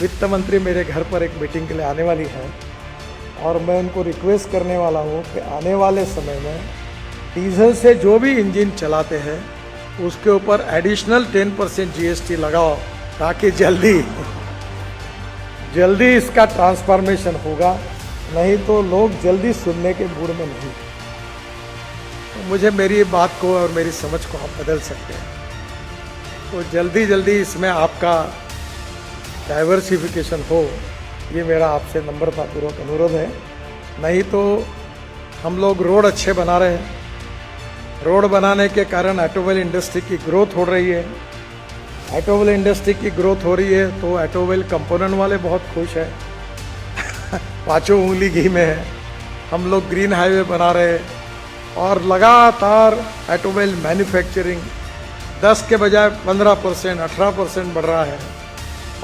वित्त मंत्री मेरे घर पर एक मीटिंग के लिए आने वाली है और मैं उनको रिक्वेस्ट करने वाला हूँ कि आने वाले समय में डीजल से जो भी इंजन चलाते हैं उसके ऊपर एडिशनल 10% जीएसटी लगाओ, ताकि जल्दी इसका ट्रांसफॉर्मेशन होगा, नहीं तो लोग जल्दी सुनने के मूड में नहीं। तो मुझे मेरी बात को और मेरी समझ को आप बदल सकते हैं, तो जल्दी इसमें आपका डाइवर्सिफिकेशन हो, ये मेरा आपसे नम्रता पूर्वक अनुरोध है। नहीं तो हम लोग रोड अच्छे बना रहे हैं, रोड बनाने के कारण ऑटोमोबाइल इंडस्ट्री की ग्रोथ हो रही है। ऑटोमोबाइल इंडस्ट्री की ग्रोथ हो रही है तो ऑटोमोबाइल कंपोनेंट वाले बहुत खुश हैं पाँचों उंगली घी में है। हम लोग ग्रीन हाईवे बना रहे हैं और लगातार ऑटोमोबाइल मैन्युफैक्चरिंग 10 के बजाय 15%, 18% बढ़ रहा है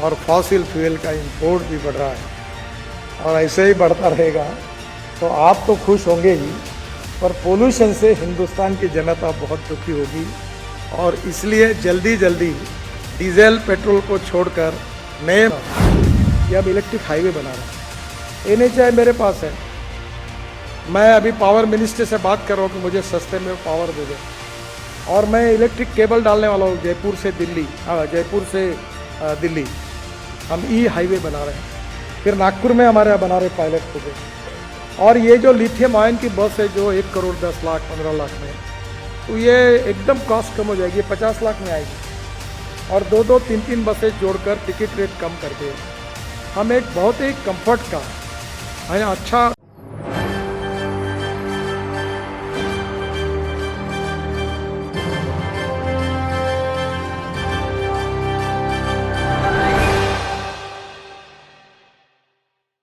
और फॉसिल फ्यूल का इंपोर्ट भी बढ़ रहा है और ऐसे ही बढ़ता रहेगा। तो आप तो खुश होंगे ही, पर पोल्यूशन से हिंदुस्तान की जनता बहुत दुखी होगी और इसलिए जल्दी डीजल पेट्रोल को छोड़कर नए या इलेक्ट्रिक हाईवे बना रहा हूँ। एनएचआई मेरे पास है, मैं अभी पावर मिनिस्टर से बात कर रहा हूँ कि मुझे सस्ते में पावर दे दे, और मैं इलेक्ट्रिक केबल डालने वाला हूँ जयपुर से दिल्ली हम ई हाईवे बना रहे हैं। फिर नागपुर में हमारे यहाँ बना रहे पायलट प्रोजेक्ट। और ये जो लिथियम आयन की बस है जो 1 करोड़ 10 लाख 15 लाख में, तो ये एकदम कॉस्ट कम हो जाएगी, 50 लाख में आएगी। और 2-2, 3-3 बसें जोड़कर टिकट रेट कम करके हम एक बहुत ही कंफर्ट का है अच्छा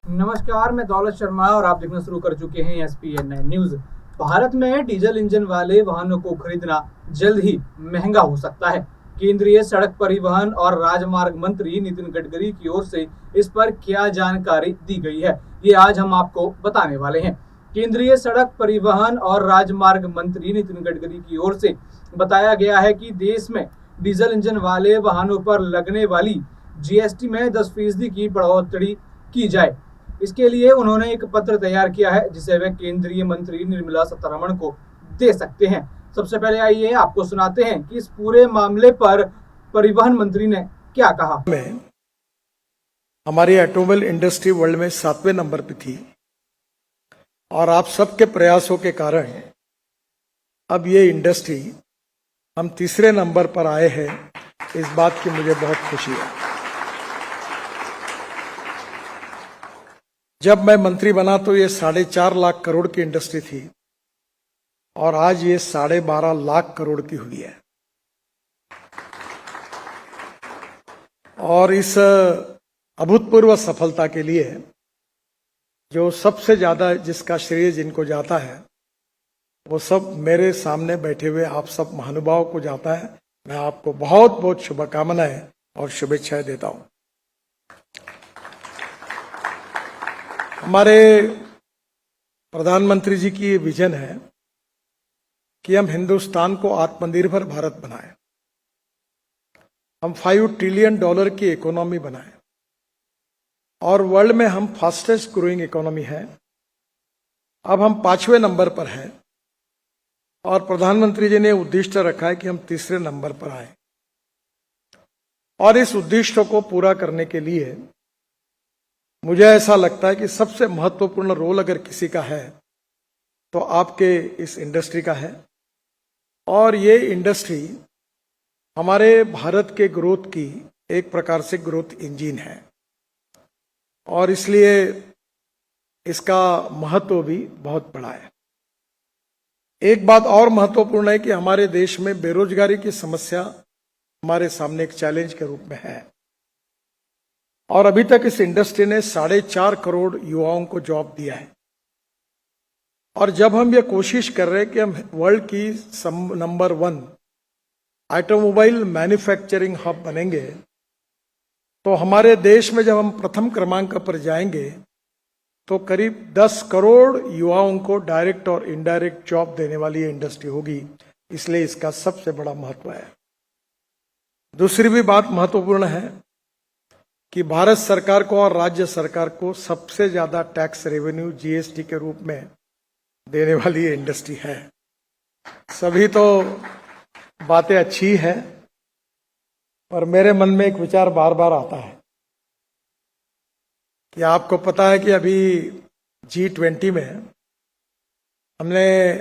नमस्कार, मैं दौलत शर्मा और आप देखना शुरू कर चुके हैं SPN9 न्यूज। भारत में डीजल इंजन वाले वाहनों को खरीदना जल्द ही महंगा हो सकता है। केंद्रीय सड़क परिवहन और राजमार्ग मंत्री नितिन गडकरी की ओर से इस पर क्या जानकारी दी गई है, ये आज हम आपको बताने वाले हैं। केंद्रीय सड़क परिवहन और राजमार्ग मंत्री नितिन गडकरी की ओर से बताया गया है कि देश में डीजल इंजन वाले वाहनों पर लगने वाली GST में 10% की बढ़ोतरी की जाए। इसके लिए उन्होंने एक पत्र तैयार किया है जिसे वे केंद्रीय मंत्री निर्मला सीतारमण को दे सकते हैं। सबसे पहले आइए आपको सुनाते हैं कि इस पूरे मामले पर परिवहन मंत्री ने क्या कहा। हमारी ऑटोमोबाइल इंडस्ट्री वर्ल्ड में 7वें नंबर पे थी और आप सबके प्रयासों के कारण अब ये इंडस्ट्री हम 3रे नंबर पर आए हैं। इस बात की मुझे बहुत खुशी है। जब मैं मंत्री बना तो ये 4.5 लाख करोड़ की इंडस्ट्री थी और आज ये 12.5 लाख करोड़ की हुई है। और इस अभूतपूर्व सफलता के लिए जो सबसे ज्यादा जिसका श्रेय जिनको जाता है वो सब मेरे सामने बैठे हुए आप सब महानुभावों को जाता है। मैं आपको बहुत बहुत शुभकामनाएं और शुभेच्छाएं देता हूं। हमारे प्रधानमंत्री जी की ये विजन है कि हम हिंदुस्तान को आत्मनिर्भर भारत बनाएं, हम $5 ट्रिलियन की इकोनॉमी बनाएं और वर्ल्ड में हम फास्टेस्ट ग्रोइंग इकोनॉमी है। अब हम 5वें नंबर पर हैं और प्रधानमंत्री जी ने उद्देश्य रखा है कि हम 3रे नंबर पर आए। और इस उद्देश्य को पूरा करने के लिए मुझे ऐसा लगता है कि सबसे महत्वपूर्ण रोल अगर किसी का है तो आपके इस इंडस्ट्री का है। और ये इंडस्ट्री हमारे भारत के ग्रोथ की एक प्रकार से ग्रोथ इंजन है और इसलिए इसका महत्व भी बहुत बड़ा है। एक बात और महत्वपूर्ण है कि हमारे देश में बेरोजगारी की समस्या हमारे सामने एक चैलेंज के रूप में है और अभी तक इस इंडस्ट्री ने 4.5 करोड़ युवाओं को जॉब दिया है। और जब हम ये कोशिश कर रहे हैं कि हम वर्ल्ड की नंबर 1 ऑटोमोबाइल मैन्युफैक्चरिंग हब बनेंगे, तो हमारे देश में जब हम प्रथम क्रमांक पर जाएंगे तो करीब 10 करोड़ युवाओं को डायरेक्ट और इनडायरेक्ट जॉब देने वाली इंडस्ट्री होगी। इसलिए इसका सबसे बड़ा महत्व है। दूसरी भी बात महत्वपूर्ण है, कि भारत सरकार को और राज्य सरकार को सबसे ज्यादा टैक्स रेवेन्यू जीएसटी के रूप में देने वाली ये इंडस्ट्री है। सभी तो बातें अच्छी हैं, पर मेरे मन में एक विचार बार बार आता है कि आपको पता है कि अभी G20 में हमने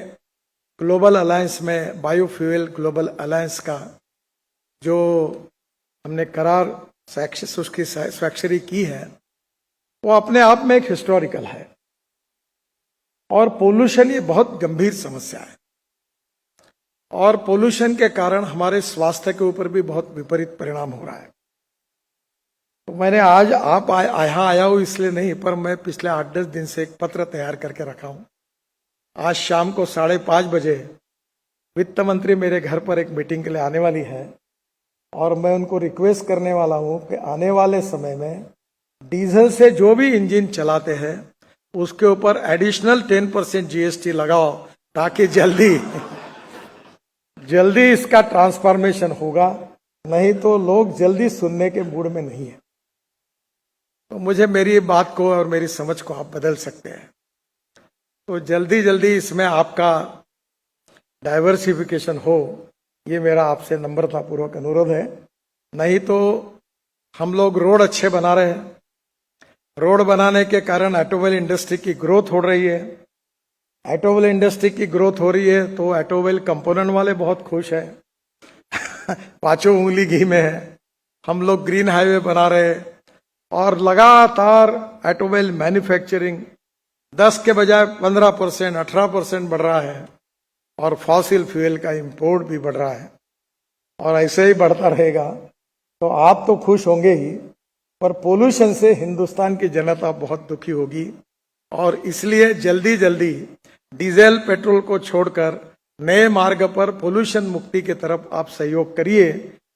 ग्लोबल अलायंस में बायोफ्यूल ग्लोबल अलायंस का जो हमने करार उसकी स्वाक्षरी की है, वो अपने आप में एक हिस्टोरिकल है। और पोल्यूशन ये बहुत गंभीर समस्या है, और पोल्यूशन के कारण हमारे स्वास्थ्य के ऊपर भी बहुत विपरीत परिणाम हो रहा है। तो मैंने आज यहाँ आया हूं इसलिए नहीं, पर मैं पिछले 8-10 दिन से एक पत्र तैयार करके रखा हूं। आज शाम को 5:30 बजे वित्त मंत्री मेरे घर पर एक मीटिंग के लिए आने वाली है, और मैं उनको रिक्वेस्ट करने वाला हूं कि आने वाले समय में डीजल से जो भी इंजन चलाते हैं उसके ऊपर एडिशनल 10% जीएसटी लगाओ, ताकि जल्दी इसका ट्रांसफॉर्मेशन होगा। नहीं तो लोग जल्दी सुनने के मूड में नहीं है। तो मुझे मेरी बात को और मेरी समझ को आप बदल सकते हैं। तो जल्दी इसमें आपका डाइवर्सिफिकेशन हो, ये मेरा आपसे नम्रतापूर्वक अनुरोध है। नहीं तो हम लोग रोड अच्छे बना रहे हैं, रोड बनाने के कारण ऑटोमोबाइल इंडस्ट्री की ग्रोथ हो रही है। ऑटोमोबाइल इंडस्ट्री की ग्रोथ हो रही है तो ऑटोमोबाइल कंपोनेंट वाले बहुत खुश हैं। पांचों उंगली घी में है। हम लोग ग्रीन हाईवे बना रहे हैं, और लगातार ऑटोमोबाइल मैन्युफैक्चरिंग 10 के बजाय 15%, 18% बढ़ रहा है, और फॉसिल फ्यूल का इंपोर्ट भी बढ़ रहा है। और ऐसे ही बढ़ता रहेगा तो आप तो खुश होंगे ही, पर पोल्यूशन से हिंदुस्तान की जनता बहुत दुखी होगी। और इसलिए जल्दी डीजल पेट्रोल को छोड़कर नए मार्ग पर पोल्यूशन मुक्ति की तरफ आप सहयोग करिए,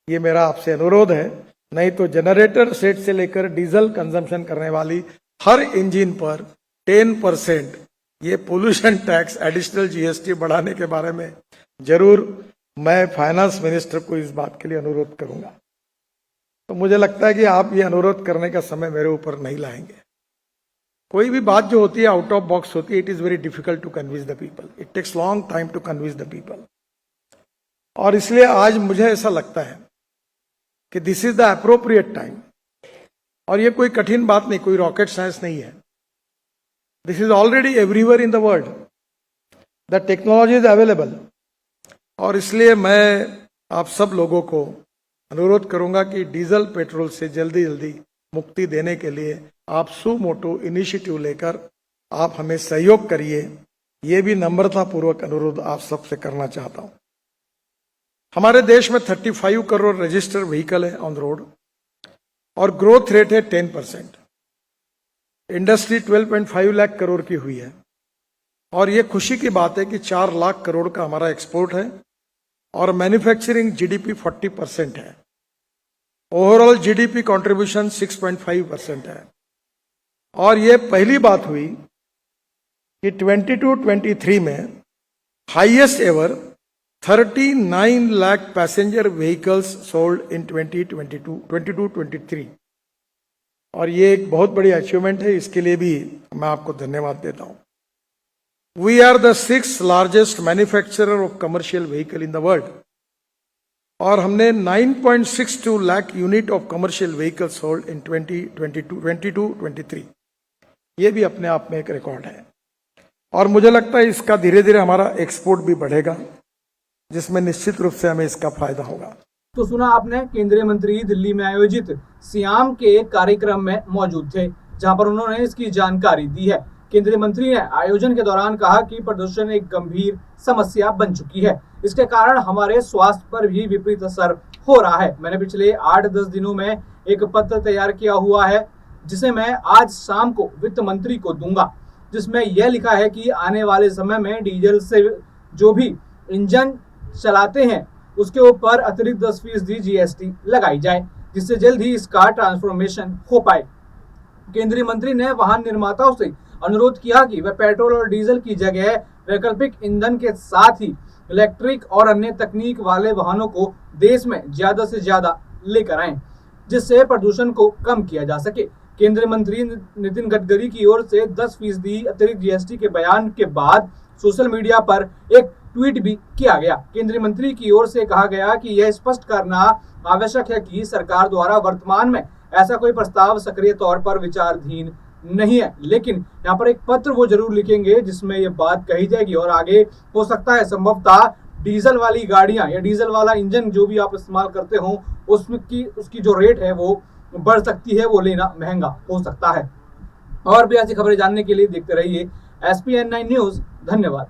ये मेरा आपसे अनुरोध है। नहीं तो जनरेटर सेट से लेकर डीजल कंजम्पशन करने वाली हर इंजन पर 10% ये पोल्यूशन टैक्स एडिशनल जीएसटी बढ़ाने के बारे में जरूर मैं फाइनेंस मिनिस्टर को इस बात के लिए अनुरोध करूंगा। तो मुझे लगता है कि आप ये अनुरोध करने का समय मेरे ऊपर नहीं लाएंगे। कोई भी बात जो होती है आउट ऑफ बॉक्स होती है, it is very difficult to convince the people, it takes long time to convince the people. और इसलिए आज मुझे ऐसा लगता है कि this is the appropriate time. और ये कोई कठिन बात नहीं, कोई रॉकेट साइंस नहीं है। This is already everywhere in the world, the technology is available. और इसलिए मैं आप सब लोगों को अनुरोध करूंगा कि डीजल पेट्रोल से जल्दी मुक्ति देने के लिए आप सुमोटो इनिशिएटिव लेकर आप हमें सहयोग करिए। ये भी नम्रतापूर्वक अनुरोध आप सबसे करना चाहता हूं। हमारे देश में 35 करोड़ रजिस्टर्ड व्हीकल है ऑन रोड, और ग्रोथ रेट है 10%। इंडस्ट्री 12.5 लाख करोड़ की हुई है, और ये खुशी की बात है कि 4 लाख करोड़ का हमारा एक्सपोर्ट है, और मैन्युफैक्चरिंग जीडीपी 40% है। ओवरऑल जीडीपी कंट्रीब्यूशन 6.5% है। और ये पहली बात हुई कि 22-23 में highest ever 39 lakh passenger vehicles sold in 2022-23, और ये एक बहुत बड़ी अचीवमेंट है। इसके लिए भी मैं आपको धन्यवाद देता हूं। We are the 6th largest manufacturer of commercial vehicle in the world, और हमने 9.62 lakh unit of commercial vehicle sold in 2022-23। ये भी अपने आप में एक रिकॉर्ड है, और मुझे लगता है इसका धीरे धीरे हमारा एक्सपोर्ट भी बढ़ेगा, जिसमें निश्चित रूप से हमें इसका फायदा होगा। तो सुना आपने, केंद्रीय मंत्री दिल्ली में आयोजित सियाम के कार्यक्रम में मौजूद थे, जहां पर उन्होंने इसकी जानकारी दी है। केंद्रीय मंत्री ने आयोजन के दौरान कहा कि प्रदूषण एक गंभीर समस्या बन चुकी है। इसके कारण हमारे स्वास्थ्य पर भी विपरीत असर हो रहा है। मैंने पिछले 8-10 दिनों में एक पत्र तैयार किया हुआ है, जिसे मैं आज शाम को वित्त मंत्री को दूंगा, जिसमें यह लिखा है कि आने वाले समय में डीजल से जो भी इंजन चलाते हैं उसके ऊपर अतिरिक्त 10% जीएसटी लगाई जाए, जिससे जल्द ही इसका ट्रांसफॉर्मेशन हो पाए। केंद्रीय मंत्री ने वाहन निर्माताओं से अनुरोध किया कि वे पेट्रोल और डीजल की जगह वैकल्पिक ईंधन के साथ ही इलेक्ट्रिक और अन्य तकनीक वाले वाहनों को देश में ज्यादा से ज्यादा लेकर आएं। जिससे प्रदूषण को कम किया जा सके। केंद्रीय मंत्री नितिन गडकरी की ओर से 10% अतिरिक्त जीएसटी के बयान के बाद सोशल मीडिया पर एक ट्वीट भी किया गया। केंद्रीय मंत्री की ओर से कहा गया कि यह स्पष्ट करना आवश्यक है कि सरकार द्वारा वर्तमान में ऐसा कोई प्रस्ताव सक्रिय तौर पर विचाराधीन नहीं है, लेकिन यहाँ पर एक पत्र वो जरूर लिखेंगे जिसमें ये बात कही जाएगी और आगे हो सकता है संभवतः डीजल वाली गाड़ियां या डीजल वाला इंजन जो भी आप इस्तेमाल करते हो उसकी जो रेट है वो बढ़ सकती है, वो लेना महंगा हो सकता है। और भी ऐसी खबरें जानने के लिए देखते रहिए SPN9 न्यूज। धन्यवाद।